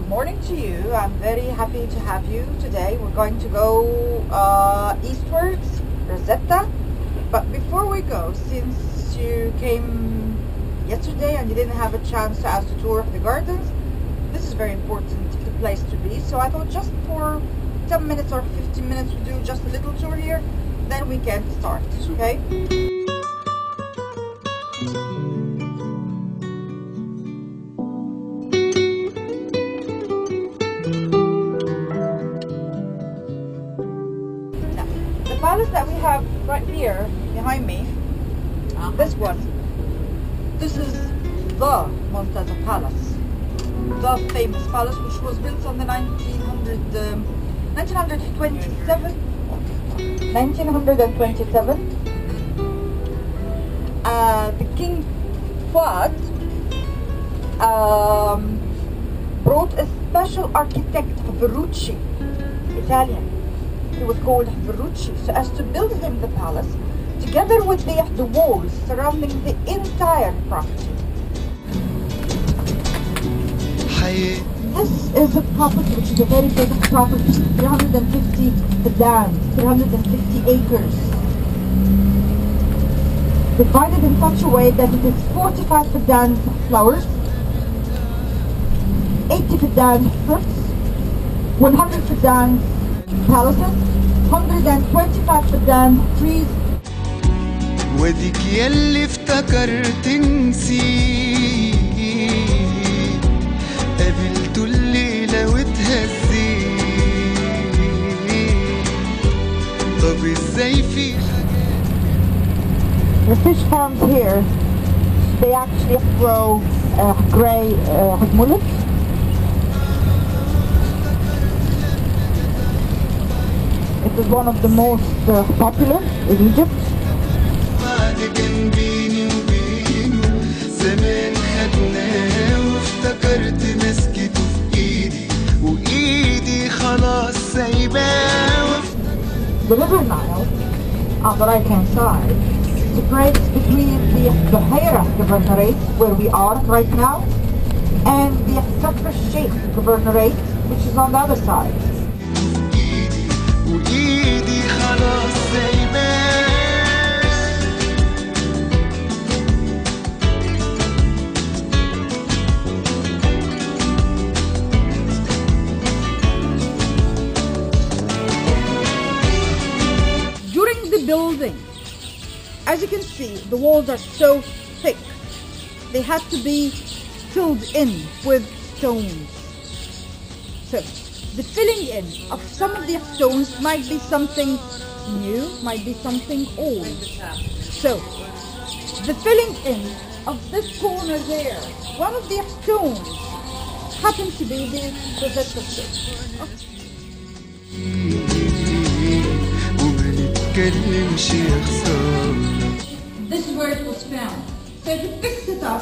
Good morning to you. I'm very happy to have you today. We're going to go eastwards, Rosetta. But before we go, since you came yesterday and you didn't have a chance to ask the tour of the gardens, this is very important place to be. So I thought just for 10 minutes or 15 minutes we'll do just a little tour here, then we can start, okay? The palace that we have right here behind me, this one, this is the Montana Palace, the famous palace which was built on the 1927. The King Fuad brought a special architect, Ferrucci, Italian. He was called Ferrucci, so as to build him the palace, together with the walls surrounding the entire property. This is a property which is a very big property, 350 fidans, 350 acres. Divided in such a way that it is 45 fidans flowers, 80 fidans fruits, 100 fidans palaces, 125 fidans trees. وديك ياللي افتكرت نسيت قابلته الليلة واتهزيت طب ازاي في The fish farms here, they actually grow grey mullets. It is one of the most popular in Egypt. The river Nile, on the right hand side, separates between the Buhaira governorate, where we are right now, and the Shahin governorate, which is on the other side. During the building, as you can see, the walls are so thick. They have to be filled in with stones. So the filling in of some of the stones might be something new, might be something old. So the filling in of this corner there, one of the stones happens to be the Rosetta stone. This is where it was found. So he fixed it up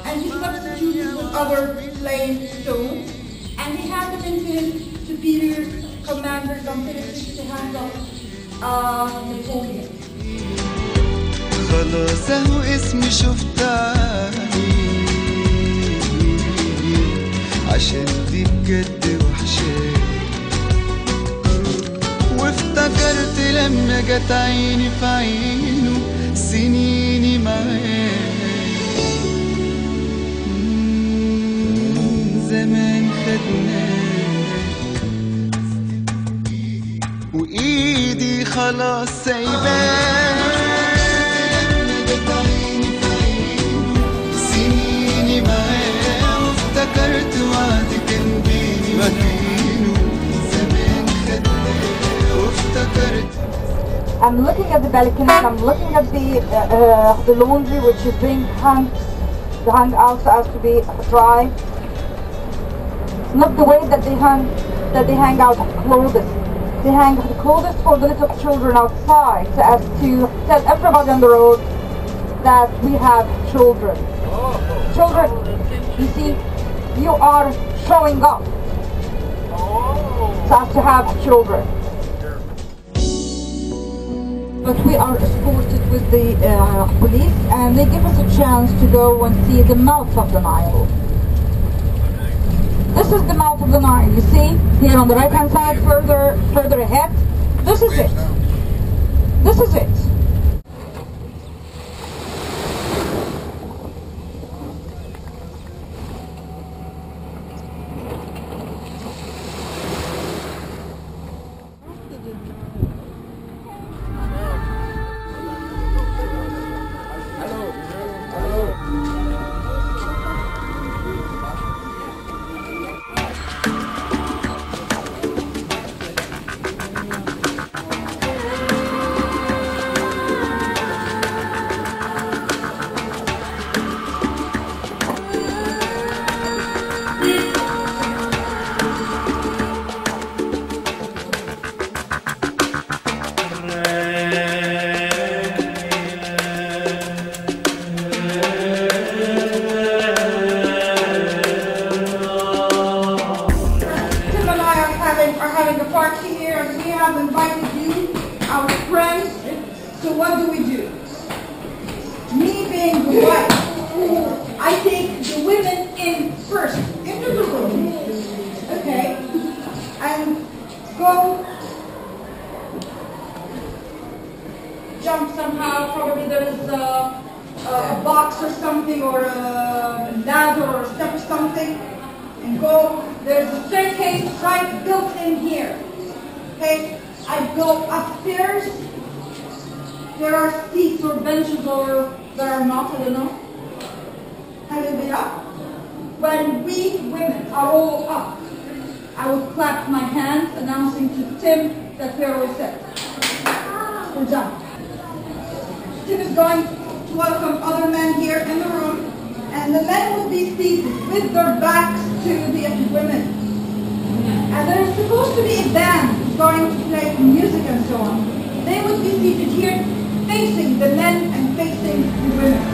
and he substituted it with other plain stone, and he handed it to his superior commanders until it reached the hands of Napoleon. خلاص اهو اسمي شفتها عشان دي بجد وحشاني وافتكرت لما جت عيني في عينه سنيني معاه زمان خدناك وايدي خلاص سايباك لما جت عيني في عينه سنيني معاه وافتكرت وعد كان بيني وبينه زمان خدناك وافتكرت. I'm looking at the balcony, I'm looking at the laundry which is being hung out so as to be dry. It's not the way that they hang out clothes. They hang the clothes for the little children outside so as to tell everybody on the road that we have children. Children, you see, you are showing up so as to have children. But we are escorted with the police, and they give us a chance to go and see the mouth of the Nile. This is the mouth of the Nile. You see here on the right hand side, further ahead. This is it. This is it. So what do? Me being the wife, I take the women in first, into the room, okay, and go jump somehow. Probably there is a box or something, or a ladder or a step or something, and go. There's a staircase right built in here, okay. I go upstairs. There are seats or benches, or there are not, I don't know. I will be up. When we women are all up, I will clap my hands announcing to Tim that we are all set. We're done. Tim is going to welcome other men here in the room, and the men will be seated with their backs to the women. And there is supposed to be a band going to play music and so on. They would be seated here, facing the men and facing the women.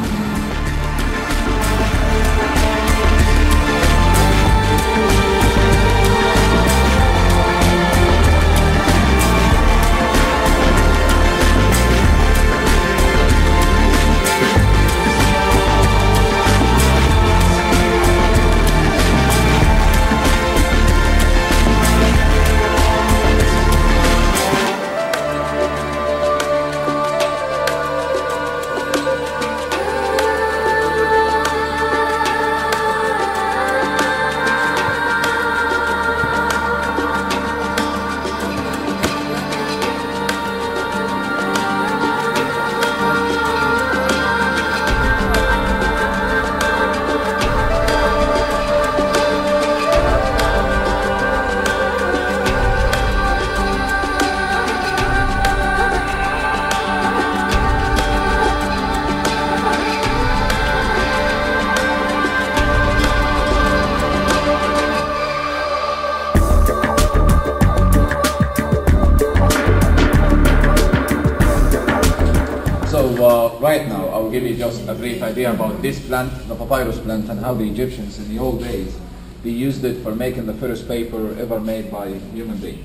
Right now, I will give you just a brief idea about this plant, the papyrus plant, and how the Egyptians in the old days, they used it for making the first paper ever made by a human being.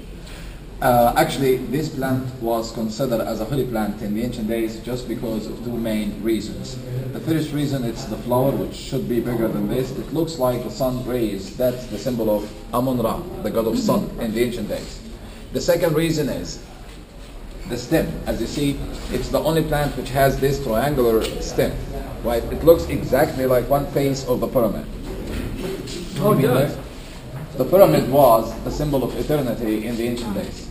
Actually, this plant was considered as a holy plant in the ancient days just because of two main reasons. The first reason, it's the flower, which should be bigger than this. It looks like the sun rays. That's the symbol of Amun-Ra, the god of sun in the ancient days. The second reason is the stem. As you see, it's the only plant which has this triangular stem, right? It looks exactly like one face of the pyramid. Oh, it does. The pyramid was the symbol of eternity in the ancient days.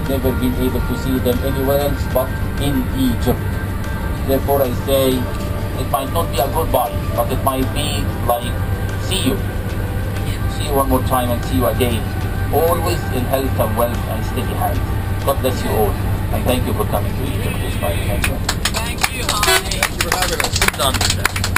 Never been able to see them anywhere else but in Egypt. Therefore I say it might not be a goodbye, but it might be like see you one more time and see you again, always in health and wealth and steady hand. God bless you all, and thank you for coming to Egypt this Friday. Thank you, honey. Thank you for having us. Done.